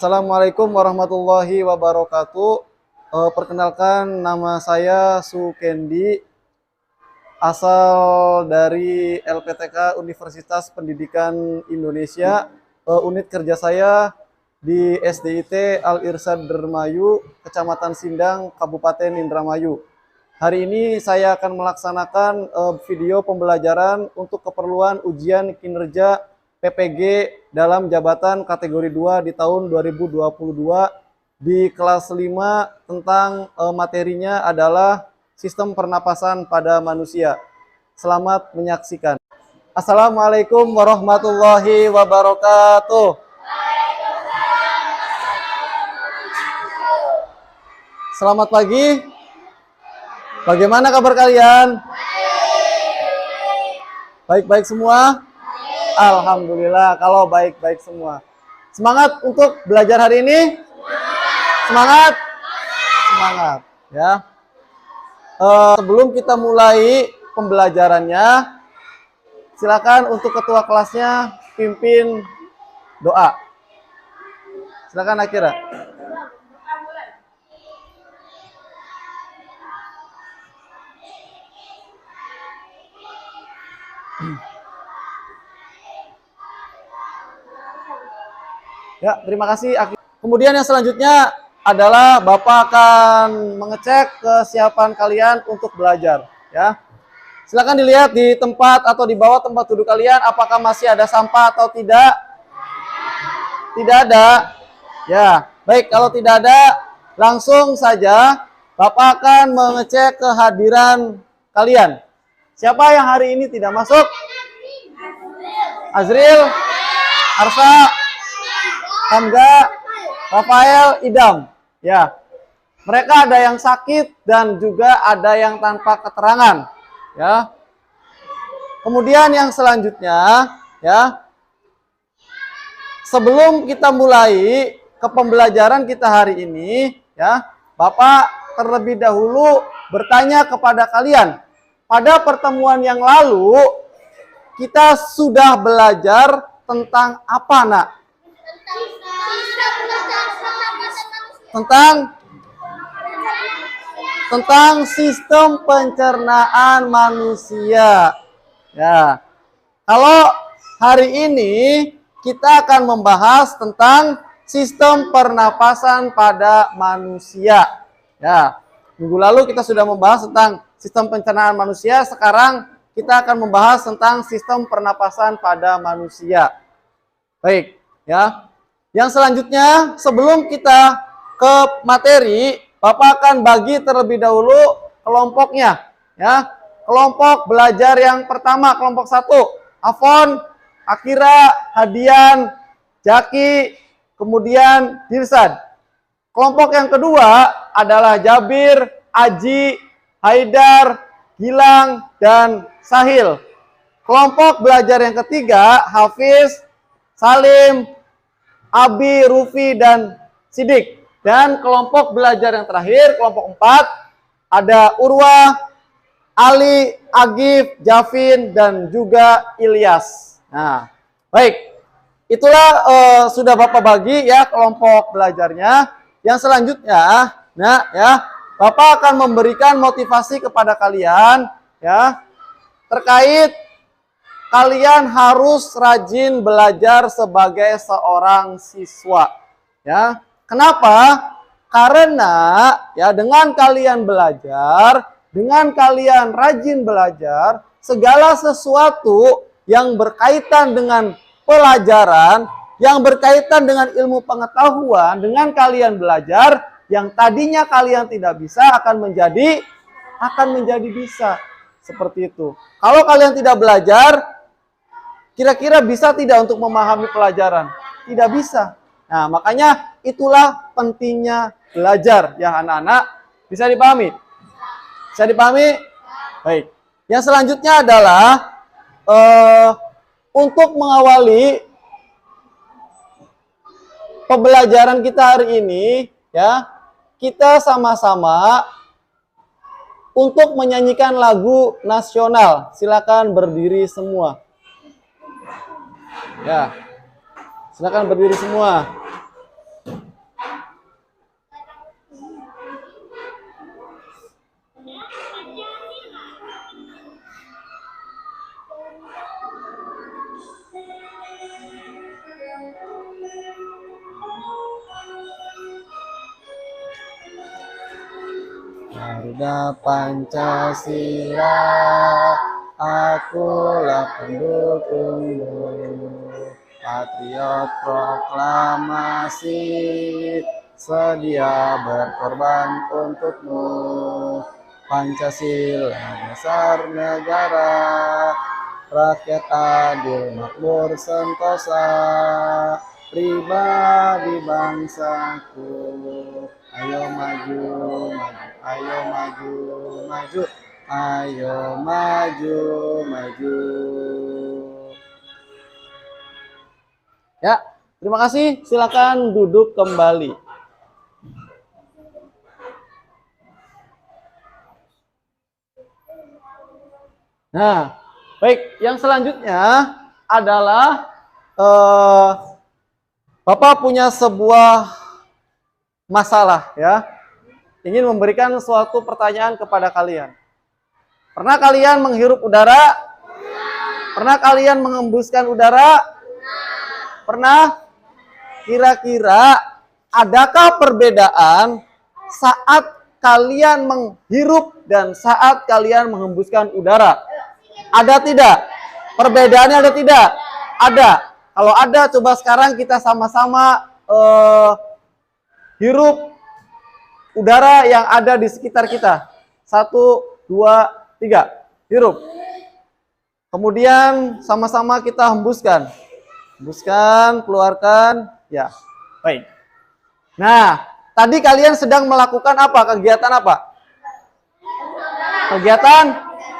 Assalamualaikum warahmatullahi wabarakatuh. Perkenalkan, nama saya Sukendi, asal dari LPTK Universitas Pendidikan Indonesia. Unit kerja saya di SDIT Al Irsyad Dermayu, Kecamatan Sindang, Kabupaten Indramayu. Hari ini saya akan melaksanakan video pembelajaran untuk keperluan ujian kinerja PPG dalam jabatan kategori 2 di tahun 2022 di kelas 5 tentang materinya adalah sistem pernapasan pada manusia. Selamat menyaksikan. Assalamualaikum warahmatullahi wabarakatuh. Selamat pagi. Bagaimana kabar kalian? Baik-baik semua? Alhamdulillah kalau baik-baik semua. Semangat untuk belajar hari ini? Semangat? Semangat ya. Sebelum kita mulai pembelajarannya, silakan untuk ketua kelasnya pimpin doa. Silakan Akira. Ya, terima kasih. Kemudian yang selanjutnya adalah Bapak akan mengecek kesiapan kalian untuk belajar. Ya, silakan dilihat di tempat atau di bawah tempat duduk kalian, apakah masih ada sampah atau tidak. Tidak ada. Ya, baik, kalau tidak ada, langsung saja Bapak akan mengecek kehadiran kalian. Siapa yang hari ini tidak masuk? Azril, Arsa, Hamga, Rafael, Idam. Ya, mereka ada yang sakit dan juga ada yang tanpa keterangan. Ya. Kemudian yang selanjutnya, ya, sebelum kita mulai ke pembelajaran kita hari ini, ya, Bapak terlebih dahulu bertanya kepada kalian. Pada pertemuan yang lalu, kita sudah belajar tentang apa, Nak? Tentang sistem pencernaan manusia. Ya. Kalau hari ini kita akan membahas tentang sistem pernapasan pada manusia. Ya. Minggu lalu kita sudah membahas tentang sistem pencernaan manusia, sekarang kita akan membahas tentang sistem pernapasan pada manusia. Baik, ya. Yang selanjutnya, sebelum kita ke materi, Bapak akan bagi terlebih dahulu kelompoknya. Ya, kelompok belajar yang pertama, kelompok 1, Afon, Akira, Hadian, Jaki, kemudian Dirsan. Kelompok yang kedua adalah Jabir, Aji, Haidar, Gilang, dan Sahil. Kelompok belajar yang ketiga, Hafiz, Salim, Abi, Rufi, dan Sidik. Dan kelompok belajar yang terakhir, kelompok 4, ada Urwah, Ali, Agif, Javin, dan juga Ilyas. Nah, baik. Itulah sudah Bapak bagi ya kelompok belajarnya. Yang selanjutnya, nah ya, Bapak akan memberikan motivasi kepada kalian ya terkait kalian harus rajin belajar sebagai seorang siswa. Ya. Kenapa? Karena ya dengan kalian belajar, dengan kalian rajin belajar, segala sesuatu yang berkaitan dengan pelajaran, yang berkaitan dengan ilmu pengetahuan, dengan kalian belajar, yang tadinya kalian tidak bisa akan menjadi bisa. Seperti itu. Kalau kalian tidak belajar, kira-kira bisa tidak untuk memahami pelajaran? Tidak bisa. Nah, makanya itulah pentingnya belajar ya anak-anak. Bisa dipahami? Bisa dipahami? Baik. Yang selanjutnya adalah untuk mengawali pembelajaran kita hari ini, ya, kita sama-sama untuk menyanyikan lagu nasional. Silakan berdiri semua. Ya. Silakan berdiri semua. Garuda Pancasila, akulah pendukungmu. Patriot proklamasi, sedia berkorban untukmu. Pancasila dasar negara, rakyat adil makmur sentosa, pribadi bangsaku. Ayo maju, maju, ayo maju, maju, ayo maju, maju. Ya, terima kasih. Silakan duduk kembali. Nah, baik. Yang selanjutnya adalah Bapak punya sebuah masalah, ya. Ingin memberikan suatu pertanyaan kepada kalian. Pernah kalian menghirup udara? Pernah kalian menghembuskan udara? Pernah? Kira-kira adakah perbedaan saat kalian menghirup dan saat kalian menghembuskan udara? Ada tidak? Perbedaannya ada tidak? Ada. Kalau ada, coba sekarang kita sama-sama hirup udara yang ada di sekitar kita. 1, 2, 3. Hirup. Kemudian sama-sama kita hembuskan. Hembuskan, keluarkan. Ya, baik. Nah, tadi kalian sedang melakukan apa? Kegiatan apa?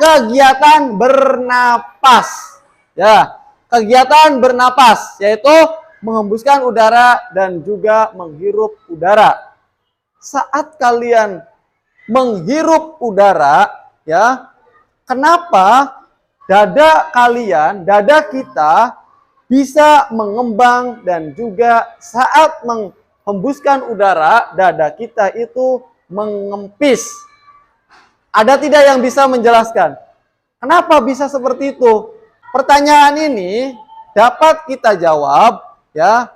Kegiatan bernapas. Ya, kegiatan bernapas, yaitu menghembuskan udara dan juga menghirup udara. Saat kalian menghirup udara, ya, kenapa dada kalian, dada kita bisa mengembang dan juga saat menghembuskan udara, dada kita itu mengempis? Ada tidak yang bisa menjelaskan? Kenapa bisa seperti itu? Pertanyaan ini dapat kita jawab, ya,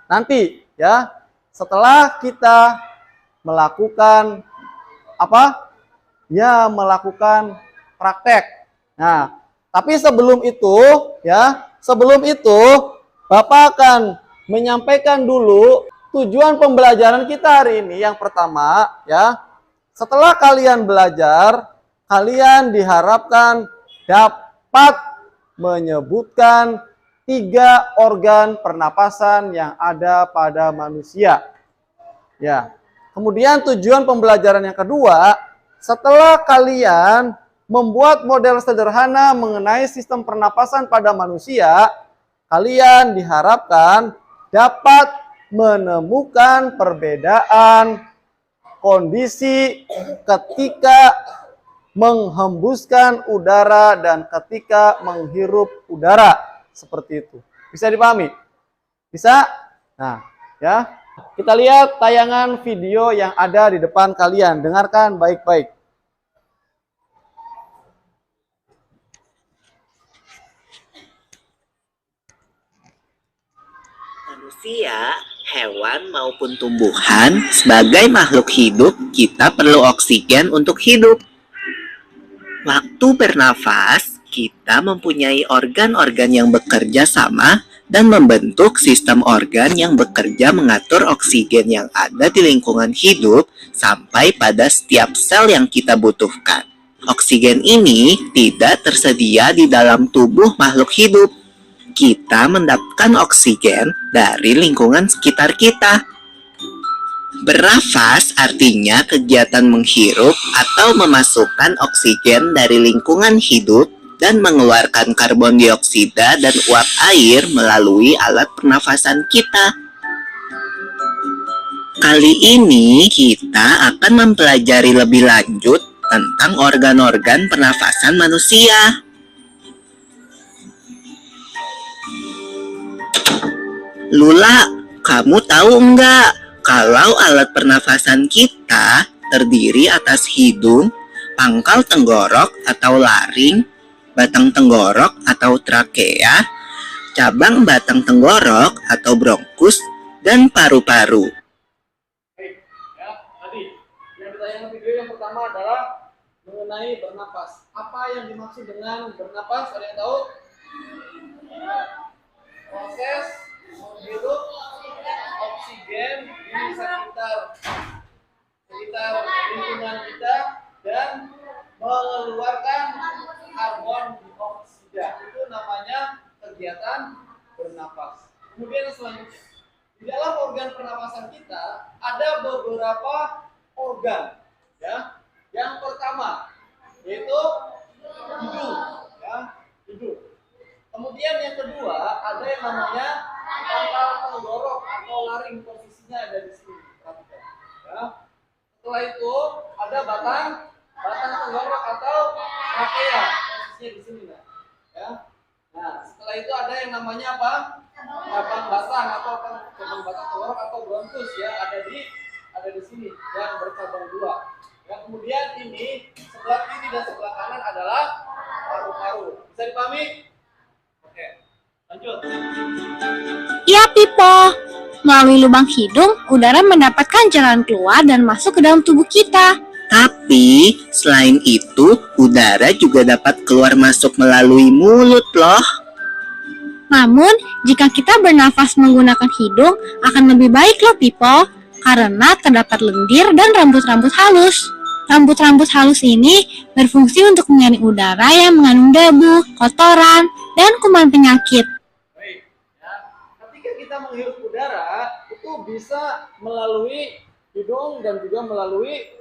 nanti, ya, setelah kita melakukan apa? Ya, melakukan praktek. Nah, tapi sebelum itu, ya, Bapak akan menyampaikan dulu tujuan pembelajaran kita hari ini. Yang pertama, ya, setelah kalian belajar, kalian diharapkan dapat menyebutkan 3 organ pernapasan yang ada pada manusia. Ya. Kemudian tujuan pembelajaran yang kedua, setelah kalian membuat model sederhana mengenai sistem pernapasan pada manusia, kalian diharapkan dapat menemukan perbedaan kondisi ketika menghembuskan udara dan ketika menghirup udara. Seperti itu. Bisa dipahami? Bisa? Nah, ya. Kita lihat tayangan video yang ada di depan kalian. Dengarkan baik-baik. Manusia, hewan maupun tumbuhan, sebagai makhluk hidup, kita perlu oksigen untuk hidup. Waktu bernafas, kita mempunyai organ-organ yang bekerja sama dan membentuk sistem organ yang bekerja mengatur oksigen yang ada di lingkungan hidup sampai pada setiap sel yang kita butuhkan. Oksigen ini tidak tersedia di dalam tubuh makhluk hidup. Kita mendapatkan oksigen dari lingkungan sekitar kita. Bernafas artinya kegiatan menghirup atau memasukkan oksigen dari lingkungan hidup dan mengeluarkan karbon dioksida dan uap air melalui alat pernafasan kita. Kali ini kita akan mempelajari lebih lanjut tentang organ-organ pernafasan manusia. Lula, kamu tahu enggak kalau alat pernafasan kita terdiri atas hidung, pangkal tenggorok atau laring, batang tenggorok atau trakea, cabang batang tenggorok atau bronkus, dan paru-paru. Ya, tadi yang tayangan video yang pertama adalah mengenai bernapas. Apa yang dimaksud dengan bernapas? Ada yang tahu? Proses menghirup oksigen di sekitar lingkungan kita dan mengeluarkan karbon dioksida. Itu namanya kegiatan bernapas. Kemudian selanjutnya, di dalam organ pernapasan kita ada beberapa organ, ya. Yang pertama yaitu hidung, ya, hidung. Kemudian yang kedua ada yang namanya pangkal tenggorok atau laring, posisinya ada di sini. Ya. Setelah itu ada batang tenggorok atau trakea, posisinya di sini, nah. Ya. Nah, setelah itu ada yang namanya apa? Cabang batang atau cabang batang tenggorok atau bronkus, ya, ada di sini yang bercabang dua. Ya, kemudian ini sebelah kiri dan sebelah kanan adalah paru-paru. Bisa dipahami? Oke, lanjut. Iya, Pipo. Melalui lubang hidung, udara mendapatkan jalan keluar dan masuk ke dalam tubuh kita. Tapi, selain itu, udara juga dapat keluar masuk melalui mulut loh. Namun, jika kita bernafas menggunakan hidung, akan lebih baik loh, Pipo. Karena terdapat lendir dan rambut-rambut halus. Rambut-rambut halus ini berfungsi untuk menyaring udara yang mengandung debu, kotoran, dan kuman penyakit. Baik, ya. Ketika kita menghirup udara, itu bisa melalui hidung dan juga melalui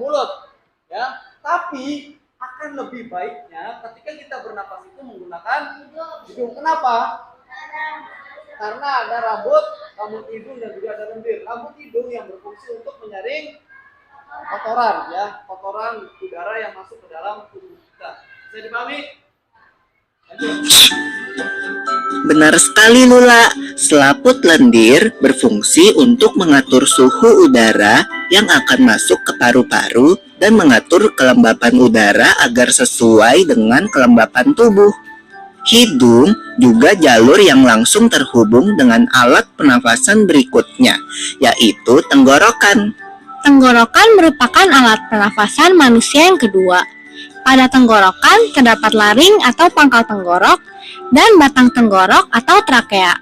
mulut, ya. Tapi akan lebih baiknya ketika kita bernapas itu menggunakan hidung. Kenapa? Karena ada rambut hidung dan juga ada lendir. Rambut hidung yang berfungsi untuk menyaring kotoran, ya, kotoran udara yang masuk ke dalam tubuh kita. Bisa dipahami? Lanjut. Benar sekali Lula, selaput lendir berfungsi untuk mengatur suhu udara yang akan masuk ke paru-paru dan mengatur kelembapan udara agar sesuai dengan kelembapan tubuh. Hidung juga jalur yang langsung terhubung dengan alat pernafasan berikutnya, yaitu tenggorokan. Tenggorokan merupakan alat pernafasan manusia yang kedua. Pada tenggorokan terdapat laring atau pangkal tenggorok dan batang tenggorok atau trakea.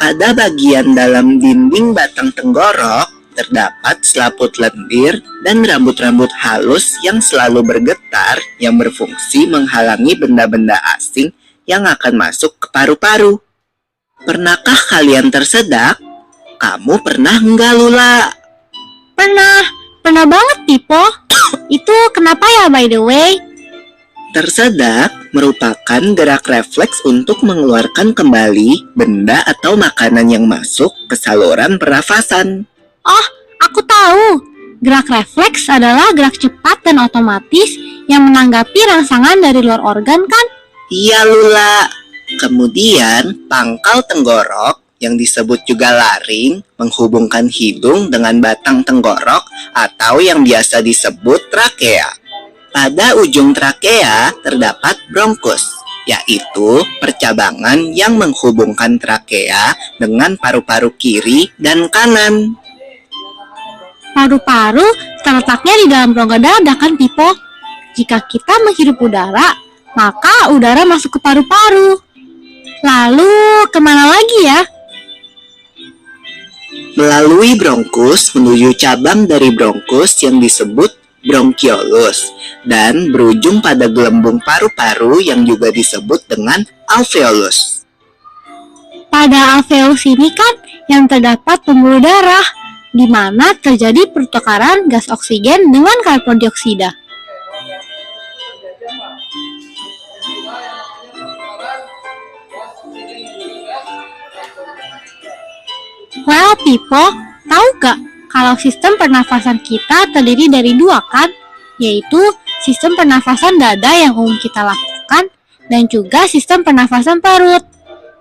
Pada bagian dalam dinding batang tenggorok terdapat selaput lendir dan rambut-rambut halus yang selalu bergetar yang berfungsi menghalangi benda-benda asing yang akan masuk ke paru-paru. Pernahkah kalian tersedak? Kamu pernah enggak, Lula? Pernah banget, Pipo. Itu kenapa ya, by the way? Tersedak merupakan gerak refleks untuk mengeluarkan kembali benda atau makanan yang masuk ke saluran pernafasan. Oh, aku tahu. Gerak refleks adalah gerak cepat dan otomatis yang menanggapi rangsangan dari luar organ, kan? Iya, Lula. Kemudian, pangkal tenggorok yang disebut juga laring menghubungkan hidung dengan batang tenggorok atau yang biasa disebut trakea. Pada ujung trakea terdapat bronkus, yaitu percabangan yang menghubungkan trakea dengan paru-paru kiri dan kanan. Paru-paru terletaknya di dalam rongga dada, kan, Pipo? Jika kita menghirup udara, maka udara masuk ke paru-paru. Lalu kemana lagi ya? Melalui bronkus menuju cabang dari bronkus yang disebut bronkiolus dan berujung pada gelembung paru-paru yang juga disebut dengan alveolus. Pada alveolus ini kan yang terdapat pembuluh darah, di mana terjadi pertukaran gas oksigen dengan karbon dioksida. Well, Pipo, tahu gak kalau sistem pernafasan kita terdiri dari dua, kan? Yaitu sistem pernafasan dada yang umum kita lakukan dan juga sistem pernafasan perut.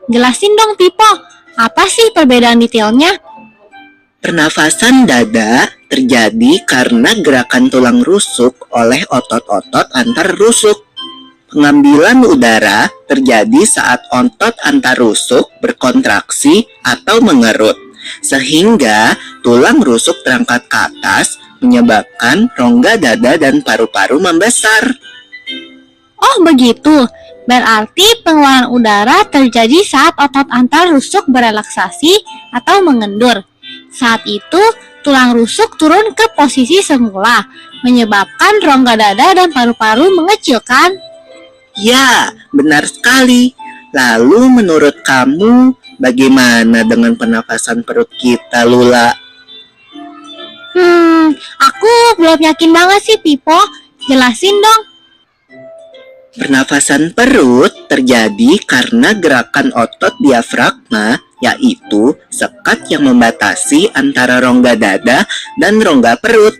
Jelasin dong, Pipo, apa sih perbedaan detailnya? Pernafasan dada terjadi karena gerakan tulang rusuk oleh otot-otot antar rusuk. Pengambilan udara terjadi saat otot antar rusuk berkontraksi atau mengerut, sehingga tulang rusuk terangkat ke atas menyebabkan rongga dada dan paru-paru membesar. Oh begitu, berarti pengeluaran udara terjadi saat otot antar rusuk berelaksasi atau mengendur. Saat itu, tulang rusuk turun ke posisi semula, menyebabkan rongga dada dan paru-paru mengecil kan? Ya, benar sekali. Lalu menurut kamu, bagaimana dengan pernafasan perut kita, Lula? Aku belum yakin banget sih, Pipo. Jelasin dong. Pernafasan perut terjadi karena gerakan otot diafragma, yaitu sekat yang membatasi antara rongga dada dan rongga perut.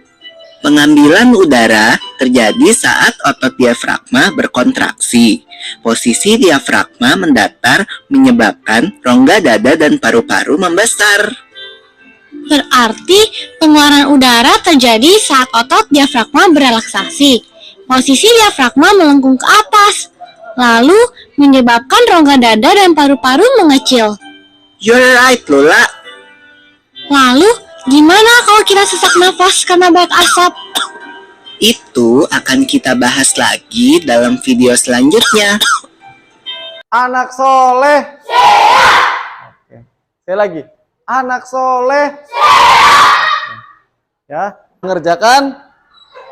Pengambilan udara terjadi saat otot diafragma berkontraksi. Posisi diafragma mendatar menyebabkan rongga dada dan paru-paru membesar. Berarti pengeluaran udara terjadi saat otot diafragma berelaksasi. Posisi diafragma melengkung ke atas, lalu menyebabkan rongga dada dan paru-paru mengecil. You're right, Lula. Lalu, gimana kalau kita sesak nafas karena banyak asap? Itu akan kita bahas lagi dalam video selanjutnya. Anak soleh. Oke. Sekali lagi. Anak soleh. Ya,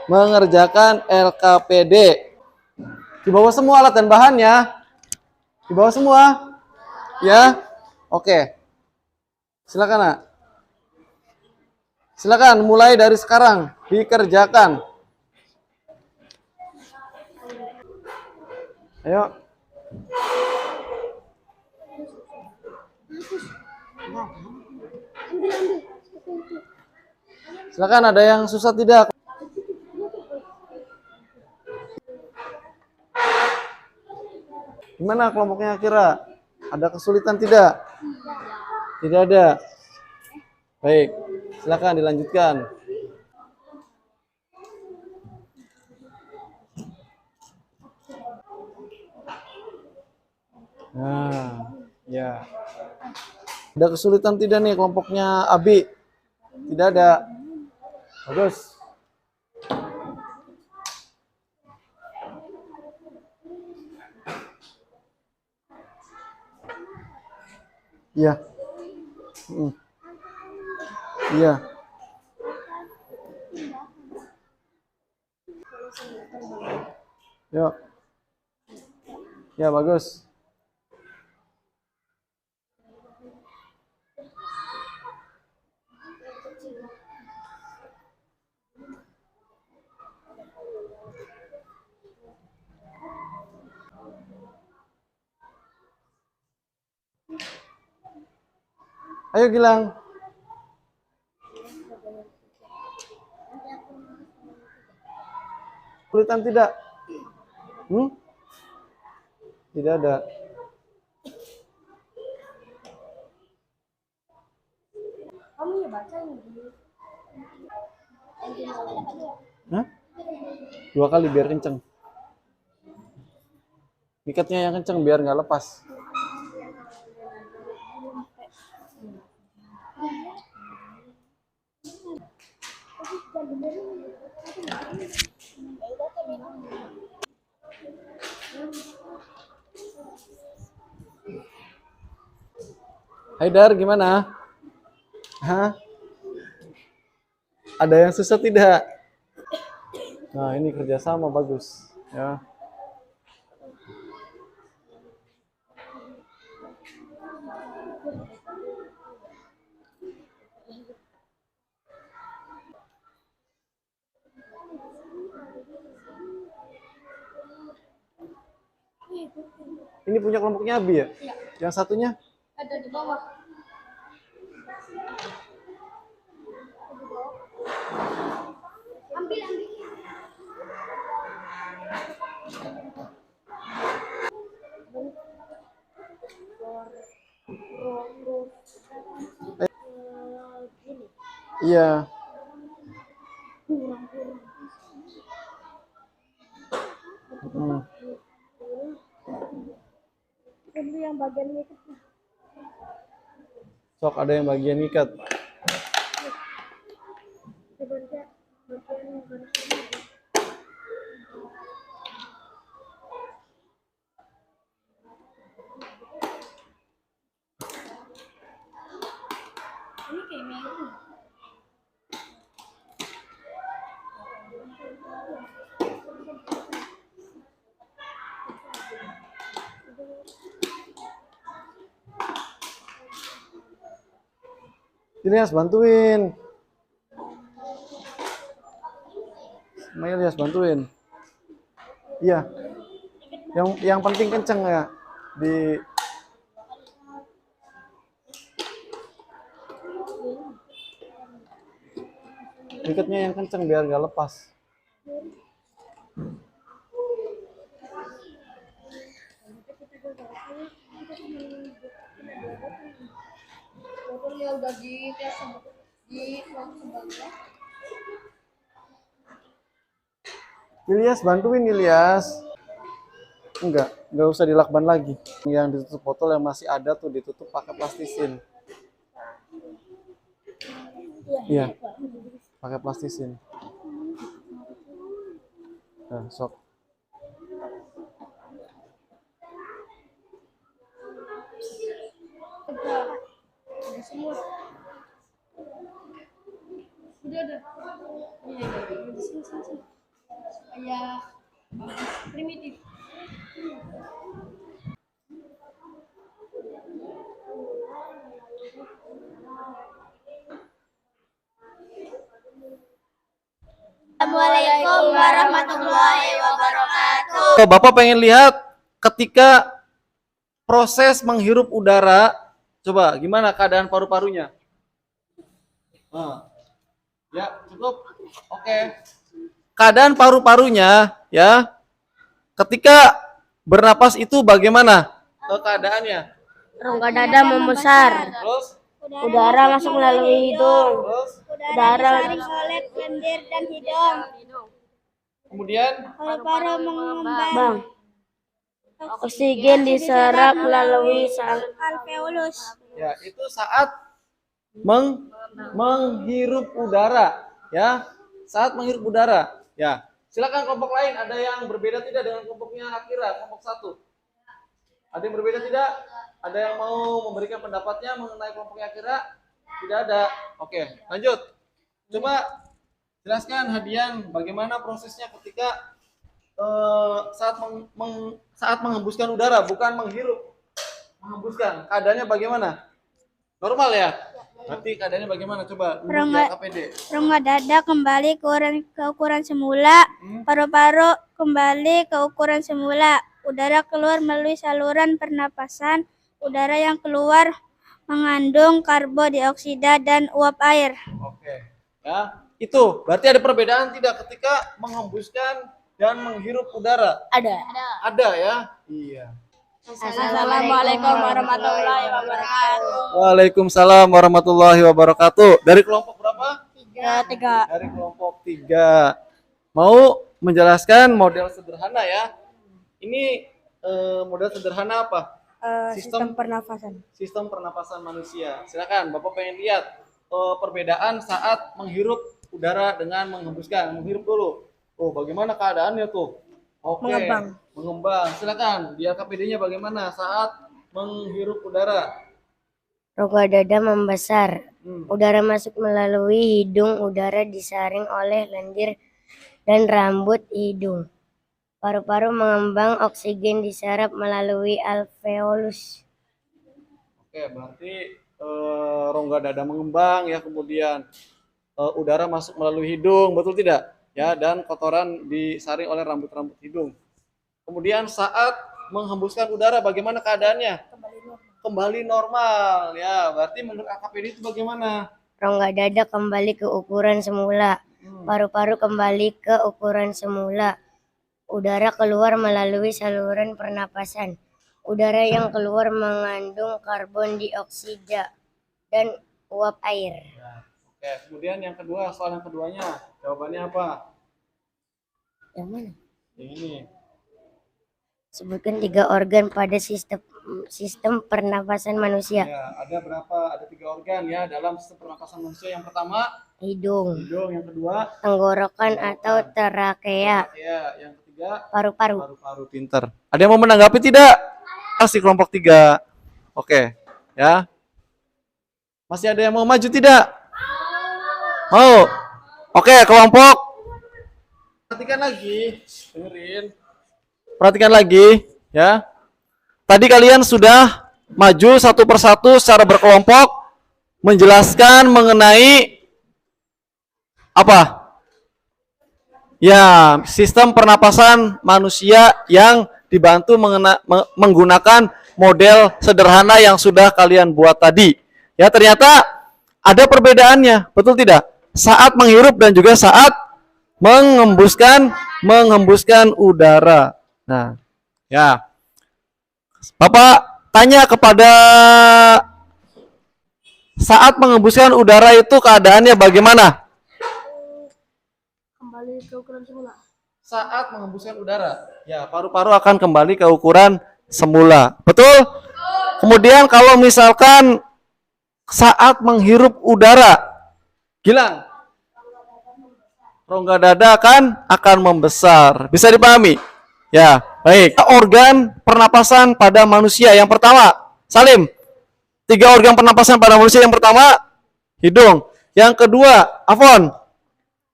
mengerjakan LKPD. Dibawa semua alat dan bahannya. Dibawa semua. Ya. Oke. Silakan, Nak. Silakan mulai dari sekarang dikerjakan. Ayo. Silakan, ada yang susah tidak? Gimana kelompoknya kira? Ada kesulitan tidak? Tidak ada. Baik, silakan dilanjutkan. Nah, ya. Ada kesulitan tidak nih kelompoknya Abi? Tidak ada. Bagus. Iya. Iya. Yuk. Ya, bagus. Ayo Gilang. Kesulitan tidak? Tidak ada. Kamu ya baca ini. Hah? 2 kali biar kenceng. Ikatnya yang kenceng biar nggak lepas. Haidar, gimana? Hah? Ada yang susah tidak? Nah, ini kerjasama bagus. Ya. Ini punya kelompoknya Abi ya? Iya. Yang satunya? Ada di bawah. Ambil. Iya. Ini yang bagian itu. Sok ada yang bagian ikat. Ilyas bantuin. Ilyas bantuin. Iya. Yang penting kenceng ya di ikatnya yang kenceng biar nggak lepas. Botolnya udah di Ilyas bantuin Ilyas. Enggak usah dilakban lagi. Yang ditutup botol yang masih ada tuh ditutup pakai plastisin. Iya. Pakai plastisin. Nah, sok. Udah semua. Udah. Iya. Di sini. Supaya primitif. Assalamualaikum warahmatullahi wabarakatuh. Bapak pengen lihat ketika proses menghirup udara, coba gimana keadaan paru-parunya? Nah, ya cukup. Oke. Keadaan paru-parunya ya, ketika bernapas itu bagaimana keadaannya? Rongga dada membesar. Terus, Udara masuk melalui hidung. terus, Udara Oleh lendir dan hidung. kemudian Paru-paru mengembang. bang. Oksigen diserap melalui Alveolus. ya itu saat menghirup udara, ya saat menghirup udara. Ya, silakan kelompok lain. Ada yang berbeda tidak dengan kelompoknya Akira, kelompok 1? Ada yang berbeda tidak? Ada yang mau memberikan pendapatnya mengenai kelompoknya Akira? Tidak ada. Oke, lanjut. Coba jelaskan Hadian bagaimana prosesnya ketika saat menghembuskan udara, bukan menghirup. Menghembuskan. Keadaannya bagaimana? Normal ya? Berarti keadaannya bagaimana? Coba Rongga- APD. Rongga dada kembali ke ukuran semula. Paru-paru kembali ke ukuran semula. Udara keluar melalui saluran pernapasan. Udara yang keluar mengandung karbon dioksida dan uap air. Oke. Ya, itu berarti ada perbedaan tidak ketika menghembuskan dan menghirup udara? ada. Ada ya? Iya. Assalamualaikum warahmatullahi wabarakatuh. Waalaikumsalam warahmatullahi wabarakatuh. Dari kelompok berapa? Tiga. Dari kelompok 3. Mau menjelaskan model sederhana ya? Ini model sederhana apa? Sistem pernafasan. Sistem pernapasan manusia. Silakan, Bapak pengen lihat perbedaan saat menghirup udara dengan menghembuskan. Menghirup dulu. Oh, bagaimana keadaannya tuh? Oke. Mengembang. Silakan. Di KPD-nya bagaimana saat menghirup udara? Rongga dada membesar. Hmm. Udara masuk melalui hidung. Udara disaring oleh lendir dan rambut hidung. Paru-paru mengembang. Oksigen diserap melalui alveolus. Oke, berarti rongga dada mengembang ya, kemudian udara masuk melalui hidung, betul tidak? Ya, dan kotoran disaring oleh rambut-rambut hidung. Kemudian saat menghembuskan udara bagaimana keadaannya? Kembali normal. Ya, berarti menurut AKPD itu bagaimana? Rongga dada kembali ke ukuran semula. Paru-paru kembali ke ukuran semula. Udara keluar melalui saluran pernapasan. Udara yang keluar mengandung karbon dioksida dan uap air. Ya. Oke, kemudian yang kedua, soal yang keduanya, jawabannya apa? Yang mana? Yang ini. Sebutkan 3 organ pada sistem pernapasan manusia. Ya, ada berapa? Ada 3 organ ya dalam sistem pernapasan manusia. Yang pertama, Hidung, hidung. Yang kedua, tenggorokan atau trakea, ya. Yang ketiga, paru-paru. paru-paru. Pinter. Ada yang mau menanggapi tidak? Masih kelompok 3. Oke, ya. Masih ada yang mau maju tidak? Mau. Oke, kelompok. Perhatikan lagi, dengerin. Perhatikan lagi, ya. Tadi kalian sudah maju satu persatu secara berkelompok menjelaskan mengenai apa? Ya, sistem pernapasan manusia yang dibantu menggunakan model sederhana yang sudah kalian buat tadi. Ya, ternyata ada perbedaannya, betul tidak? Saat menghirup dan juga saat menghembuskan udara. Nah, ya. Bapak tanya kepada saat menghembuskan udara itu keadaannya bagaimana? Kembali ke ukuran semula. Saat menghembuskan udara, ya paru-paru akan kembali ke ukuran semula. Betul? Kemudian kalau misalkan saat menghirup udara, Gilang, rongga dada akan membesar. Bisa dipahami? Ya, baik. Organ pernapasan pada manusia yang pertama, Salim. 3 organ pernapasan pada manusia yang pertama, hidung. Yang kedua, Afon,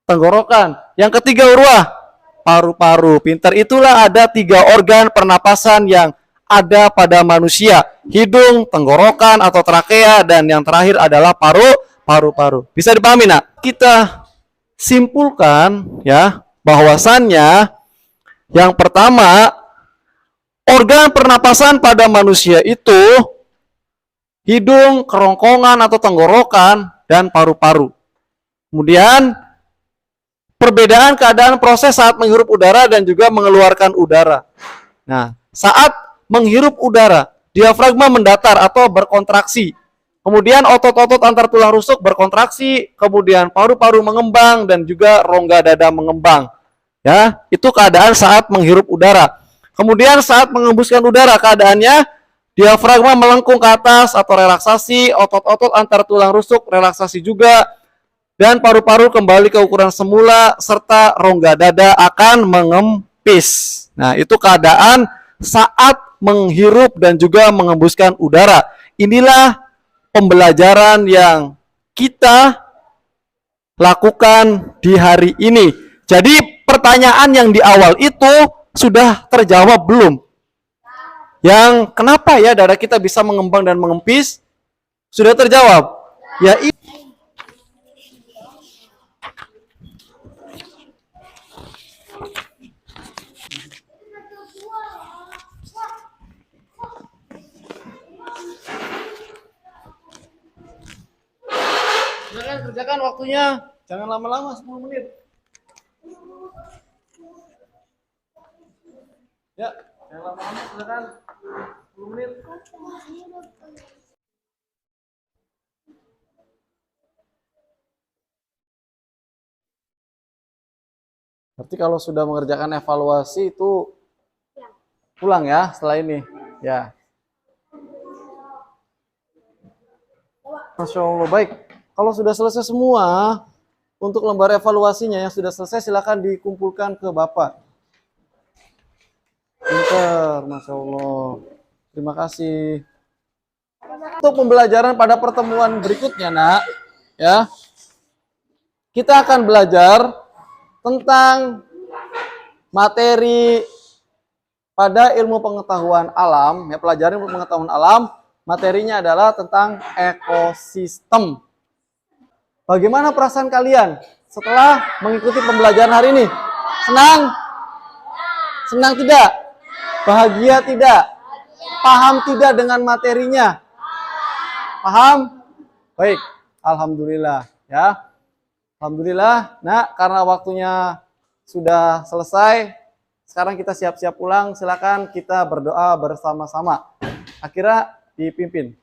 tenggorokan. Yang ketiga, Urwah, paru-paru. Pintar, itulah ada 3 organ pernapasan yang ada pada manusia. Hidung, tenggorokan atau trakea, dan yang terakhir adalah paru-paru. Bisa dipahami, nak? Kita simpulkan ya bahwasannya yang pertama, organ pernapasan pada manusia itu hidung, kerongkongan atau tenggorokan, dan paru-paru. Kemudian perbedaan keadaan proses saat menghirup udara dan juga mengeluarkan udara. Nah, saat menghirup udara, diafragma mendatar atau berkontraksi. Kemudian otot-otot antar tulang rusuk berkontraksi, kemudian paru-paru mengembang dan juga rongga dada mengembang. Ya, itu keadaan saat menghirup udara. Kemudian saat menghembuskan udara, keadaannya diafragma melengkung ke atas atau relaksasi, otot-otot antar tulang rusuk relaksasi juga, dan paru-paru kembali ke ukuran semula serta rongga dada akan mengempis. Nah, itu keadaan saat menghirup dan juga menghembuskan udara. Inilah pembelajaran yang kita lakukan di hari ini. Jadi pertanyaan yang di awal itu sudah terjawab belum? Yang kenapa ya dada kita bisa mengembang dan mengempis? Sudah terjawab? Ya, kerjakan waktunya. Jangan lama-lama, 10 menit. Ya, jangan lama-lama, silakan. 10 menit. Berarti kalau sudah mengerjakan evaluasi itu pulang ya setelah ini. Ya. Masya Allah, baik. Kalau sudah selesai semua, untuk lembar evaluasinya yang sudah selesai silakan dikumpulkan ke Bapak. Pinter, Masya Allah. Terima kasih. Untuk pembelajaran pada pertemuan berikutnya, nak, ya, kita akan belajar tentang materi pada ilmu pengetahuan alam, ya, pelajaran ilmu pengetahuan alam. Materinya adalah tentang ekosistem. Bagaimana perasaan kalian setelah mengikuti pembelajaran hari ini? Senang? Senang tidak? Bahagia tidak? Paham tidak dengan materinya? Paham? Baik, alhamdulillah ya. Alhamdulillah. Nah, karena waktunya sudah selesai, sekarang kita siap-siap pulang. Silakan kita berdoa bersama-sama. Akhirnya dipimpin.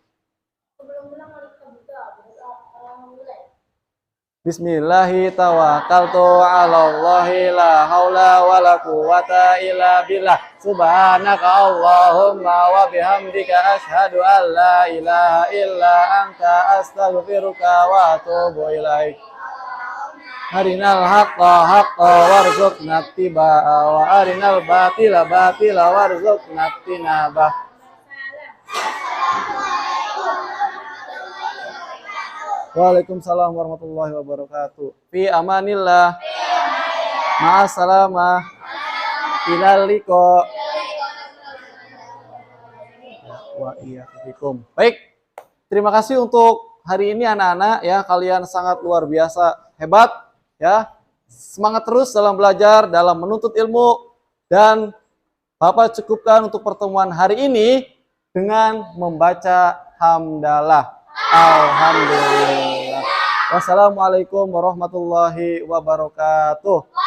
Bismillahi tawakkaltu ala Allahi la haula wa la quwata illa billah. Subhanaka Allahumma wa bihamdika asyhadu an la ilaha illa anta astaghfiruka wa atubu ilaik. Arinal haqqa haqqa warzuqna ittiba'a wa arinal batila batila warzuqna ijtinabah. Waalaikumsalam warahmatullahi wabarakatuh. Fi amanillah. Ma'assalamah. Ilal liqa. Wa iyyakum. Baik. Terima kasih untuk hari ini anak-anak ya, kalian sangat luar biasa hebat ya. Semangat terus dalam belajar, dalam menuntut ilmu, dan Bapak cukupkan untuk pertemuan hari ini dengan membaca hamdalah. Alhamdulillah. Wassalamualaikum warahmatullahi wabarakatuh.